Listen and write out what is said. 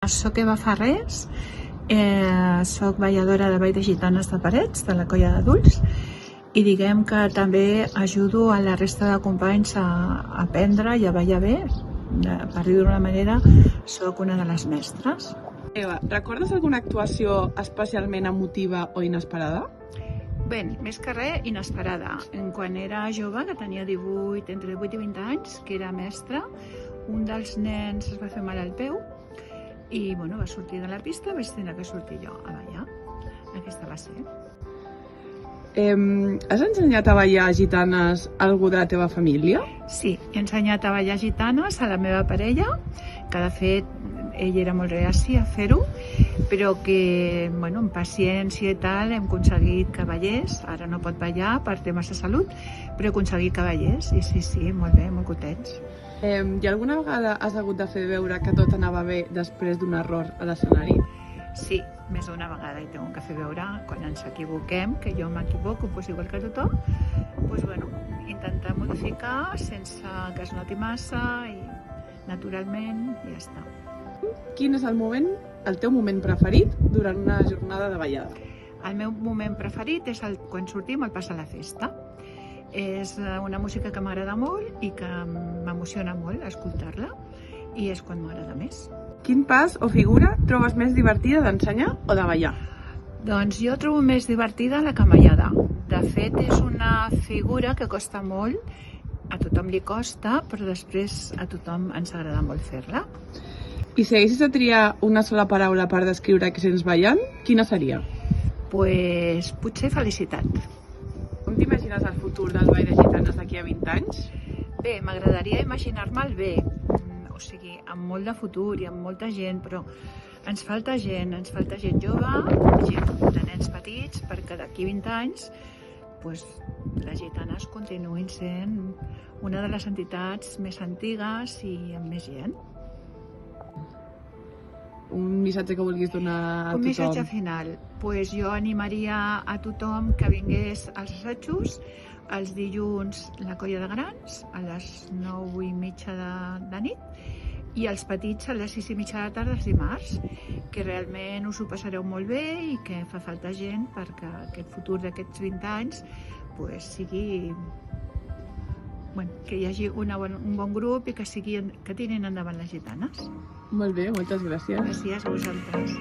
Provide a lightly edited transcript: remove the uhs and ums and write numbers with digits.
Soc Eva Ferrés, soc balladora de Ball de Gitanes de Parets, de la colla d'adults, i diguem que també ajudo a la resta de companys a aprendre i a ballar bé. Per dir d'una manera, soc una de les mestres. Eva, recordes alguna actuació especialment emotiva o inesperada? Bé, més que res, inesperada. Quan era jove, que tenia entre 18 i 20 anys, que era mestra, un dels nens es va fer mal al peu i va sortir de la pista, vaig tenir que sortir jo a ballar. Aquesta va ser. Has ensenyat a ballar gitanes a algú de la teva família? Sí, he ensenyat a ballar gitanes a la meva parella, que de fet ell era molt reaci a fer-ho, però que amb paciència i tal hem aconseguit que ballés. Ara no pot ballar per temes de salut, però he aconseguit que ballés i sí, molt bé, molt contents. I alguna vegada has hagut de fer veure que tot anava bé després d'un error a l'escenari? Sí, més d'una vegada hi tengo que fer veure quan ens equivoquem, que jo m'equivoco, igual que tothom, intentar modificar sense que es noti massa i naturalment i ja està. Quin és el teu moment preferit durant una jornada de ballada? El meu moment preferit és quan sortim al Pas a la Festa. És una música que m'agrada molt i que m'emociona molt escoltar-la i és quan m'agrada més. Quin pas o figura trobes més divertida d'ensenyar o de ballar? Doncs jo trobo més divertida la camallada. De fet, és una figura que costa molt, a tothom li costa, però després a tothom ens agrada molt fer-la. I si haguessis de triar una sola paraula per descriure què sents ballant, quina seria? Potser felicitat. Com t'imagines el futur del Ball de Gitanes d'aquí a 20 anys? Bé, m'agradaria imaginar-me'l bé, amb molt de futur i amb molta gent, però ens falta gent jove, gent de nens petits, perquè d'aquí 20 anys les gitanes continuïn sent una de les entitats més antigues i amb més gent. Un missatge que vulguis donar a tothom? Un missatge final. Jo animaria a tothom que vingués als assajos els dilluns la colla de grans a les 9:30 de nit i els petits a les 6:30 de la tarda els dimarts, que realment us ho passareu molt bé i que fa falta gent perquè aquest futur d'aquests 20 anys sigui que hi hagi un bon grup i que tirin endavant les gitanes. Molt bé, moltes gràcies. Gràcies a vosaltres.